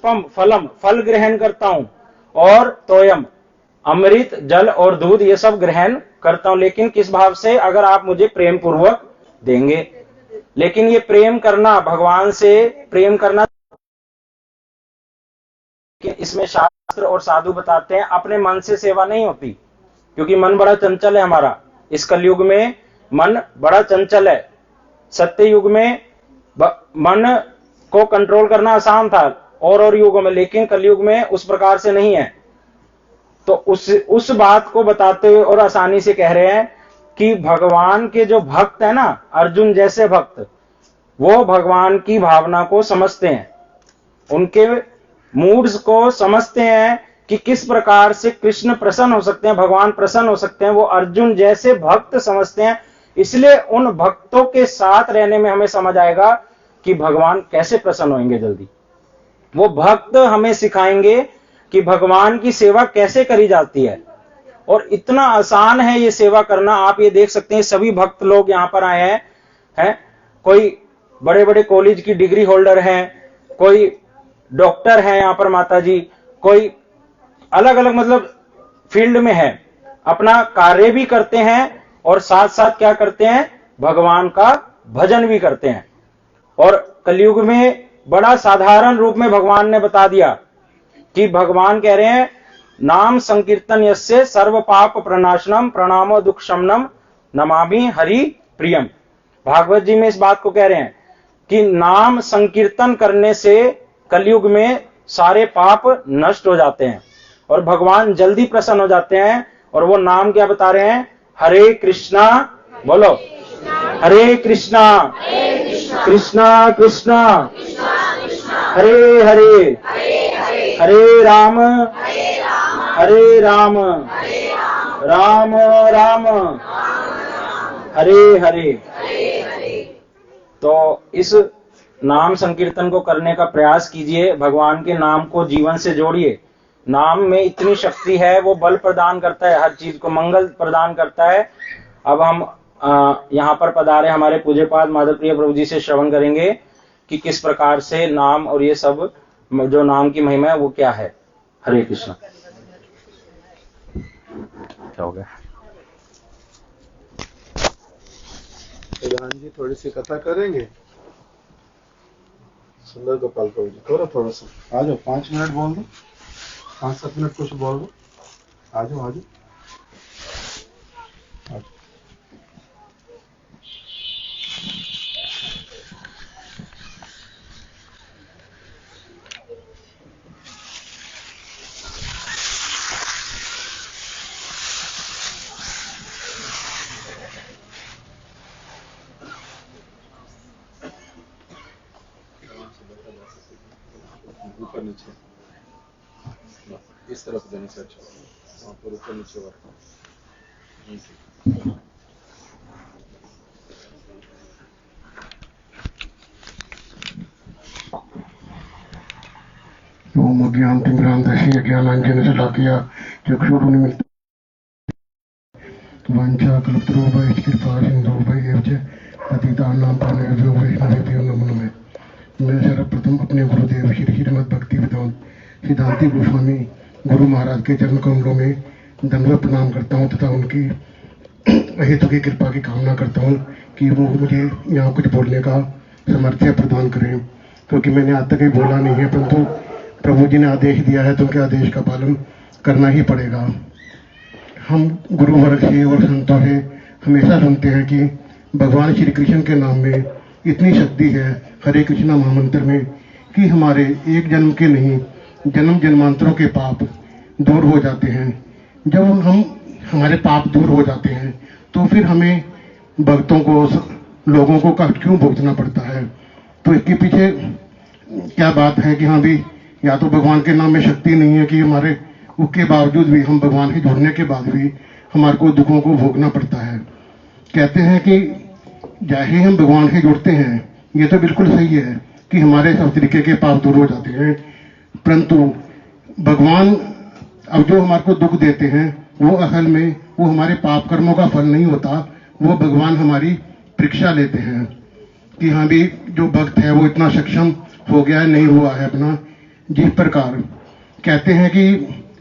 पुष्पम फलम, फल ग्रहण करता हूं, और तोयम, अमृत जल और दूध ये सब ग्रहण करता हूं, लेकिन किस भाव से? अगर आप मुझे प्रेम पूर्वक देंगे। लेकिन ये प्रेम करना, भगवान से प्रेम करना, कि इसमें शास्त्र और साधु बताते हैं अपने मन से सेवा नहीं होती, क्योंकि मन बड़ा चंचल है हमारा। इस कलयुग में मन बड़ा चंचल है। सत्य युग में मन को कंट्रोल करना आसान था और युगों में, लेकिन कलयुग में उस प्रकार से नहीं है। तो उस बात को बताते हुए और आसानी से कह रहे हैं कि भगवान के जो भक्त है ना, अर्जुन जैसे भक्त, वो भगवान की भावना को समझते हैं, उनके मूड्स को समझते हैं कि किस प्रकार से कृष्ण प्रसन्न हो सकते हैं, भगवान प्रसन्न हो सकते हैं। वो अर्जुन जैसे भक्त समझते हैं। इसलिए उन भक्तों के साथ रहने में हमें समझ आएगा कि भगवान कैसे प्रसन्न होंगे जल्दी। वो भक्त हमें सिखाएंगे कि भगवान की सेवा कैसे करी जाती है, और इतना आसान है ये सेवा करना। आप ये देख सकते हैं सभी भक्त लोग यहाँ पर आए हैं, कोई बड़े बड़े कॉलेज की डिग्री होल्डर हैं, कोई डॉक्टर है यहाँ पर माता जी, कोई अलग अलग मतलब फील्ड में है, अपना कार्य भी करते हैं और साथ साथ क्या करते हैं? भगवान का भजन भी करते हैं। और कलयुग में बड़ा साधारण रूप में भगवान ने बता दिया कि भगवान कह रहे हैं, नाम संकीर्तन यस्य सर्व पाप प्रणाशनम प्रणामो दुख शमनम नमामि हरि प्रियम। भागवत जी में इस बात को कह रहे हैं कि नाम संकीर्तन करने से कलयुग में सारे पाप नष्ट हो जाते हैं और भगवान जल्दी प्रसन्न हो जाते हैं। और वो नाम क्या बता रहे हैं? हरे कृष्णा, बोलो हरे कृष्णा कृष्णा कृष्णा हरे हरे, हरे राम हरे राम राम राम हरे हरे। तो इस नाम संकीर्तन को करने का प्रयास कीजिए, भगवान के नाम को जीवन से जोड़िए। नाम में इतनी शक्ति है, वो बल प्रदान करता है, हर चीज को मंगल प्रदान करता है। अब हम यहाँ पर पधारे हमारे पूज्यपाद माधव प्रिय प्रभु जी से श्रवण करेंगे कि किस प्रकार से नाम और ये सब जो नाम की महिमा है वो क्या है। हरे कृष्ण। क्या हो गया? प्रधान जी थोड़ी सी कथा करेंगे। सुंदर गोपाल प्रभु जी करो थोड़ा सा, आ जाओ 5 मिनट बोल दो, 5-7 मिनट कुछ बोल दो, आ जाओ आ जाओ। ऊपर नीचे इस तरफ देने से अच्छा, वहाँ पर ऊपर नीचे वर्क। ओम अज्ञानतिमिरान्धस्य ज्ञानाञ्जनशलाकया चक्षुरुन्मिलितं वाञ्छा कल्पतरुभ्यश्च कृपा सिन्धुभ्यः च पतितानां पावनेभ्यो वैष्णवेभ्यो नमो नमः। मैं सर्वप्रथम अपने गुरुदेव श्री श्रीमद् भक्ति वेदांत सिद्धांति गोस्वामी गुरु महाराज के चरण कमलों में दंडवत प्रणाम करता हूँ तथा उनकी अहेतु की कृपा की कामना करता हूँ कि वो मुझे यहाँ कुछ बोलने का सामर्थ्य प्रदान करें, क्योंकि मैंने आज तक ही बोला नहीं है, परंतु प्रभु जी ने आदेश दिया है तो उनके आदेश का पालन करना ही पड़ेगा। हम गुरु वर्ग से और संतों से हमेशा सुनते हैं कि भगवान श्री कृष्ण के नाम में इतनी शक्ति है, हरे कृष्णा महामंत्र में, कि हमारे एक जन्म के नहीं जन्म जन्मांतरों के पाप दूर हो जाते हैं। जब हम हमारे पाप दूर हो जाते हैं तो फिर हमें भक्तों को लोगों को कष्ट क्यों भुगतना पड़ता है? तो इसके पीछे क्या बात है कि हाँ भी या तो भगवान के नाम में शक्ति नहीं है कि हमारे उसके बावजूद भी हम भगवान के जुड़ने के बाद भी हमारे को दुखों को भोगना पड़ता है। कहते हैं कि जैसे हम भगवान से जुड़ते हैं, ये तो बिल्कुल सही है कि हमारे सब तरीके के पाप दूर हो जाते हैं, परंतु भगवान अब जो हमारे को दुख देते हैं वो असल में वो हमारे पाप कर्मों का फल नहीं होता, वो भगवान हमारी परीक्षा लेते हैं कि हाँ भी जो भक्त है वो इतना सक्षम हो गया है, नहीं हुआ है अपना जिस प्रकार कहते हैं कि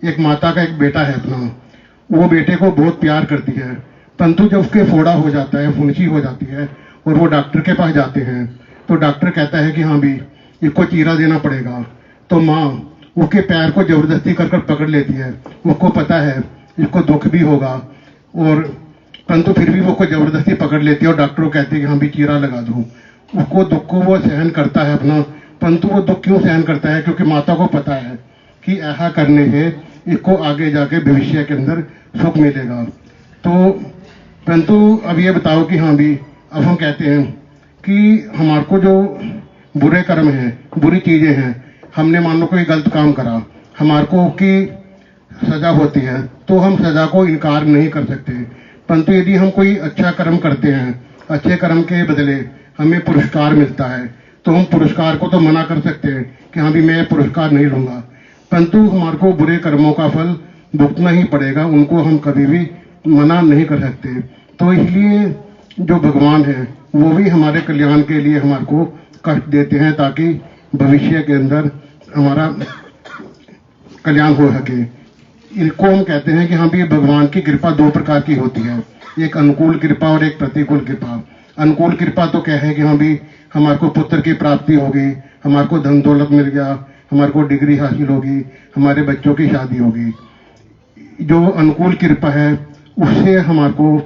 एक माता का एक बेटा है अपना, वो बेटे को बहुत प्यार करती है, परंतु जब उसके फोड़ा हो जाता है, फुंसी हो जाती है और वो डॉक्टर के पास जाते हैं तो डॉक्टर कहता है कि हाँ भी इसको चीरा देना पड़ेगा। तो माँ उसके पैर को जबरदस्ती कर कर पकड़ लेती है, उसको पता है इसको दुख भी होगा, और परंतु फिर भी वो को जबरदस्ती पकड़ लेती है और डॉक्टर को कहती है कि हाँ भी चीरा लगा दो। उसको दुख को वो सहन करता है अपना, परंतु वो दुख क्यों सहन करता है? क्योंकि माता को पता है कि ऐसा करने से इसको आगे जाके भविष्य के अंदर सुख मिलेगा। तो परंतु अब ये बताओ कि हाँ भी अब हम कहते हैं कि हमारे को जो बुरे कर्म हैं, बुरी चीजें हैं, हमने मान लो कोई गलत काम करा, हमारे को की सजा होती है तो हम सजा को इनकार नहीं कर सकते। परंतु यदि हम कोई अच्छा कर्म करते हैं, अच्छे कर्म के बदले हमें पुरस्कार मिलता है, तो हम पुरस्कार को तो मना कर सकते हैं कि हाँ भी मैं पुरस्कार नहीं लूंगा, परंतु हमारे को बुरे कर्मों का फल भुगतना ही पड़ेगा, उनको हम कभी भी मना नहीं कर सकते। तो इसलिए जो भगवान है वो भी हमारे कल्याण के लिए हमारे को कष्ट देते हैं ताकि भविष्य के अंदर हमारा कल्याण हो सके। इनको हम कहते हैं कि हाँ भी भगवान की कृपा दो प्रकार की होती है, एक अनुकूल कृपा और एक प्रतिकूल कृपा। अनुकूल कृपा तो क्या है कि हाँ भी हमारे को पुत्र की प्राप्ति होगी, हमारे को धन दौलत मिल गया, हमारे को डिग्री हासिल होगी, हमारे बच्चों की शादी होगी। जो अनुकूल कृपा है उससे हमारे को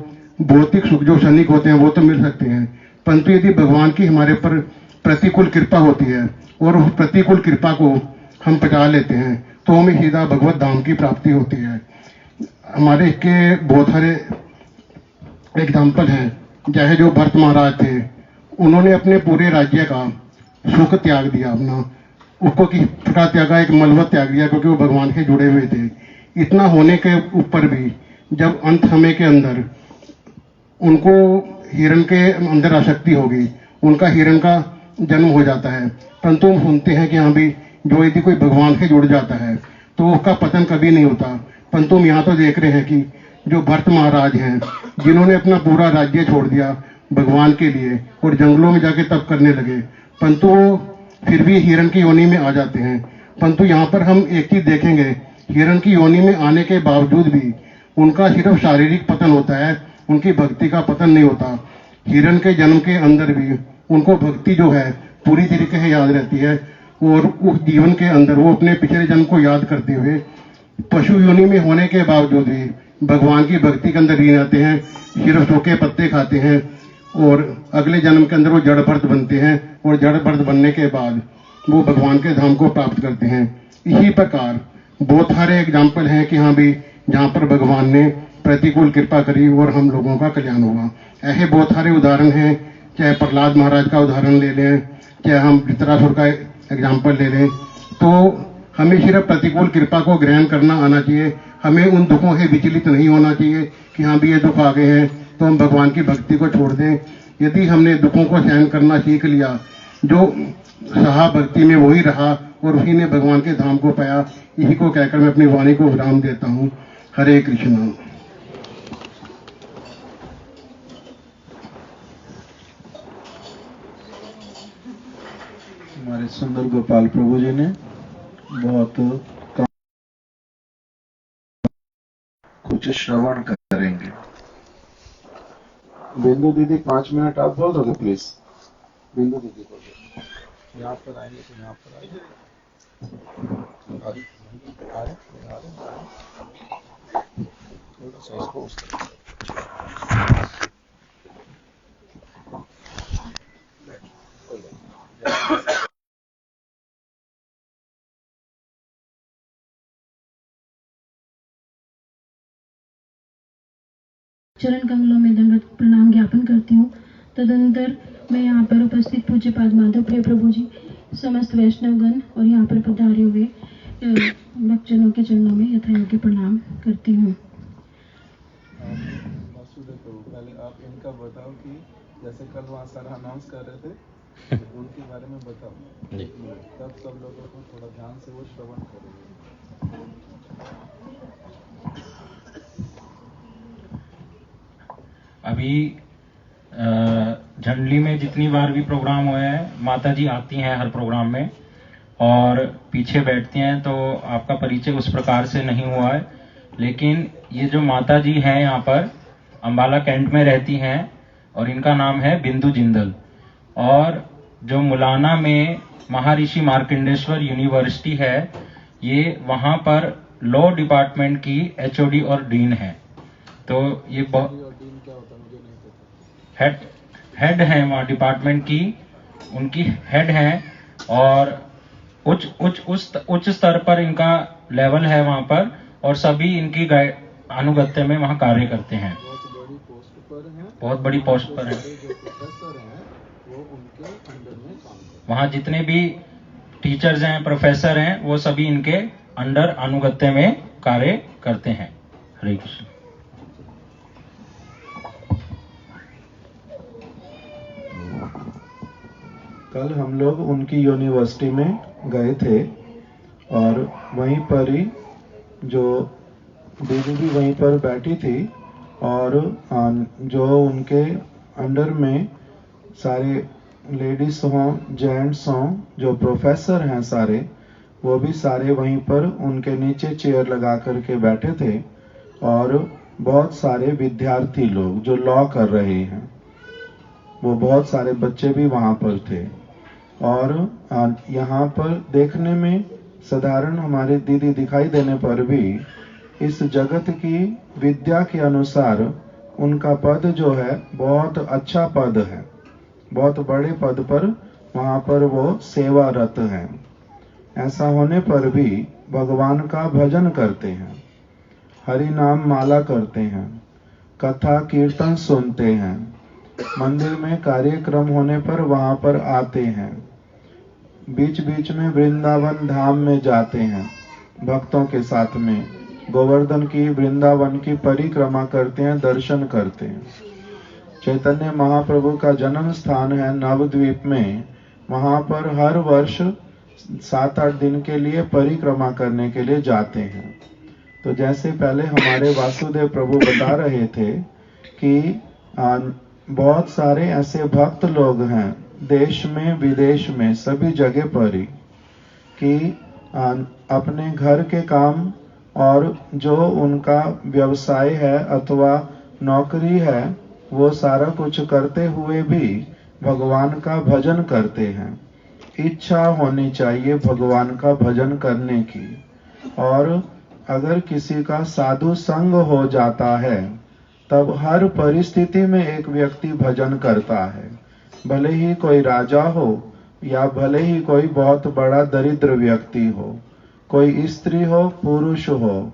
भौतिक सुख जो क्षणिक होते हैं वो तो मिल सकते हैं, परंतु यदि भगवान की हमारे पर प्रतिकूल कृपा होती है और उस प्रतिकूल कृपा को हम पचा लेते हैं तो हमें सीधा भगवत धाम की प्राप्ति होती है। हमारे इसके बहुत सारे एग्जाम्पल हैं, चाहे जो भरत महाराज थे, उन्होंने अपने पूरे राज्य का सुख त्याग दिया, अपना उसको किस प्रकार त्यागा, एक मलबत त्याग दिया, क्योंकि वो भगवान से जुड़े हुए थे। इतना होने के ऊपर भी जब अंत समय के अंदर उनको हिरण के अंदर आसक्ति होगी, उनका हिरण का जन्म हो जाता है, परंतु हम सुनते हैं कि हाँ भी जो यदि कोई भगवान से जुड़ जाता है तो उसका पतन कभी नहीं होता। परंतु हम यहाँ तो देख रहे हैं कि जो भरत महाराज हैं, जिन्होंने अपना पूरा राज्य छोड़ दिया भगवान के लिए और जंगलों में जाके तप करने लगे, परंतु वो फिर भी हिरण की योनि में आ जाते हैं। परंतु यहाँ पर हम एक चीज देखेंगे, हिरण की योनि में आने के बावजूद भी उनका सिर्फ शारीरिक पतन होता है, उनकी भक्ति का पतन नहीं होता। हिरण के जन्म के अंदर भी उनको भक्ति जो है पूरी तरीके से याद रहती है और उस जीवन के अंदर वो अपने पिछले जन्म को याद करते हुए पशु योनि में होने के बावजूद भी भगवान की भक्ति के अंदर लीन रहते हैं, सिर्फ सूखे पत्ते खाते हैं और अगले जन्म के अंदर वो जड़ भरत बनते हैं और जड़ भरत बनने के बाद वो भगवान के धाम को प्राप्त करते हैं। इसी प्रकार बहुत सारे एग्जाम्पल हैं कि हाँ भी जहाँ पर भगवान ने प्रतिकूल कृपा करी और हम लोगों का कल्याण हुआ। ऐसे बहुत सारे उदाहरण हैं, चाहे प्रहलाद महाराज का उदाहरण ले लें, चाहे हम वृत्रासुर का एग्जाम्पल ले लें, तो हमें सिर्फ प्रतिकूल कृपा को ग्रहण करना आना चाहिए, हमें उन दुखों से विचलित नहीं होना चाहिए कि हाँ भी ये दुख आ गए हैं तो हम भगवान की भक्ति को छोड़ दें। यदि हमने दुखों को सहन करना सीख लिया, जो सहा भक्ति में वही रहा और उसी ने भगवान के धाम को पाया। इसी को कहकर मैं अपनी वाणी को विराम देता हूँ। हरे कृष्णा। हमारे सुंदर गोपाल प्रभु जी ने बहुत कुछ श्रवण करेंगे। बिंदु दीदी 5 मिनट आप बोल दोगे प्लीज। बिंदु दीदी बोल दो। यहाँ पर आएंगे तो यहाँ पर आएंगे। चरण कमलों में दंडवत प्रणाम ज्ञापन करती हूँ। तदनंतर मैं यहाँ पर उपस्थित पूज्य पाद माधव प्रिय प्रभु जी, समस्त वैष्णवगण और यहाँ पर पधारे हुए भक्तजनों के चरणों में यथायोग्य प्रणाम करती हूँ। पहले आप इनका बताओ कि जैसे कल वहाँ सर अनाउंस कर रहे थे उनके बारे में बताओ, तब सब लोगों को थोड़ा ध्यान से वो श्रवण करेंगे। अभी झंडली में जितनी बार भी प्रोग्राम हुए हैं, माता जी आती हैं हर प्रोग्राम में और पीछे बैठती हैं, तो आपका परिचय उस प्रकार से नहीं हुआ है। लेकिन ये जो माता जी हैं यहाँ पर अम्बाला कैंट में रहती हैं और इनका नाम है बिंदु जिंदल, और जो मुलाना में महर्षि मार्कंडेश्वर यूनिवर्सिटी है, ये वहाँ पर लॉ डिपार्टमेंट की HOD और डीन है। तो ये हेड हैं वहाँ डिपार्टमेंट की, उनकी हेड हैं, और उच्च स्तर पर इनका लेवल है वहाँ पर, और सभी इनकी अनुगत्य में वहाँ कार्य करते हैं। बहुत बड़ी पोस्ट पर है। वहाँ जितने भी टीचर्स हैं, प्रोफेसर हैं, वो सभी इनके अंडर अनुगत्य में कार्य करते हैं। हरे कृष्ण। कल हम लोग उनकी यूनिवर्सिटी में गए थे और वहीं पर ही जो दीदी भी वहीं पर बैठी थी, और जो उनके अंडर में सारे लेडीज हों, जेंट्स हों, जो प्रोफेसर हैं सारे, वो भी सारे वहीं पर उनके नीचे चेयर लगा करके बैठे थे, और बहुत सारे विद्यार्थी लोग जो लॉ कर रहे हैं, वो बहुत सारे बच्चे भी वहाँ पर थे। और यहाँ पर देखने में साधारण हमारी दीदी दिखाई देने पर भी इस जगत की विद्या के अनुसार उनका पद जो है बहुत अच्छा पद है, बहुत बड़े पद पर वहाँ पर वो सेवारत हैं। ऐसा होने पर भी भगवान का भजन करते हैं, हरि नाम माला करते हैं, कथा कीर्तन सुनते हैं, मंदिर में कार्यक्रम होने पर वहाँ पर आते हैं, बीच बीच में वृंदावन धाम में जाते हैं, भक्तों के साथ में गोवर्धन की, वृंदावन की परिक्रमा करते हैं, दर्शन करते हैं। चैतन्य महाप्रभु का जन्म स्थान है नवद्वीप में, वहाँ पर हर वर्ष 7-8 दिन के लिए परिक्रमा करने के लिए जाते हैं। तो जैसे पहले हमारे वासुदेव प्रभु बता रहे थे कि बहुत सारे ऐसे भक्त लोग हैं देश में विदेश में सभी जगह पर ही, कि अपने घर के काम और जो उनका व्यवसाय है अथवा नौकरी है, वो सारा कुछ करते हुए भी भगवान का भजन करते हैं। इच्छा होनी चाहिए भगवान का भजन करने की। और अगर किसी का साधु संग हो जाता है, तब हर परिस्थिति में एक व्यक्ति भजन करता है, भले ही कोई राजा हो या भले ही कोई बहुत बड़ा दरिद्र व्यक्ति हो, कोई स्त्री हो, पुरुष हो,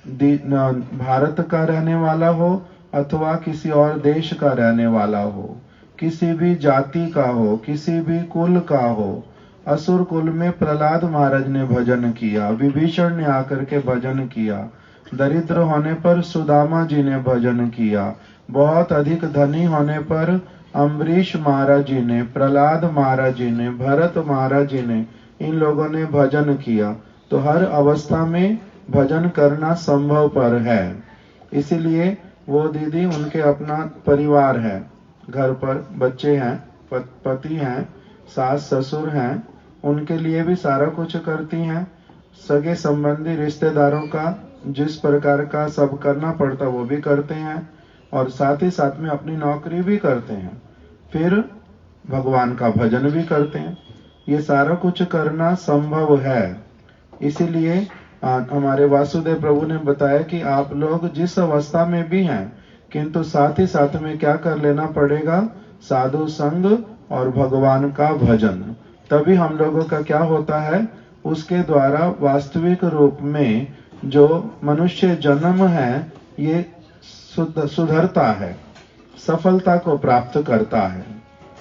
भारत का रहने वाला हो अथवा किसी और देश का रहने वाला हो, किसी भी जाति का हो, किसी भी कुल का हो। असुर कुल में प्रहलाद महाराज ने भजन किया, विभीषण ने आकर के भजन किया, दरिद्र होने पर सुदामा जी ने भजन किया, बहुत अधिक धनी होने पर अम्बरीश महाराज जी ने, प्रहलाद महाराज जी ने, भरत महाराज जी ने, इन लोगों ने भजन किया। तो हर अवस्था में भजन करना संभव पर है। इसीलिए वो दीदी, उनके अपना परिवार है, घर पर बच्चे हैं, पति हैं, सास ससुर हैं, उनके लिए भी सारा कुछ करती हैं। सगे संबंधी रिश्तेदारों का जिस प्रकार का सब करना पड़ता वो भी करते हैं, और साथ ही साथ में अपनी नौकरी भी करते हैं, फिर भगवान का भजन भी करते हैं। ये सारा कुछ करना संभव है। इसीलिए हमारे वासुदेव प्रभु ने बताया कि आप लोग जिस अवस्था में भी हैं, किंतु साथ ही साथ में क्या कर लेना पड़ेगा, साधु संग और भगवान का भजन। तभी हम लोगों का क्या होता है, उसके द्वारा वास्तविक रूप में जो मनुष्य जन्म है ये सुधरता है, सफलता को प्राप्त करता है।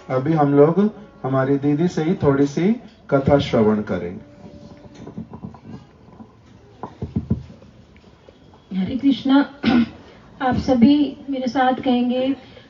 अभी हम लोग हमारी दीदी से ही थोड़ी सी कथा श्रवण करेंगे। हरे कृष्णा। आप सभी मेरे साथ कहेंगे,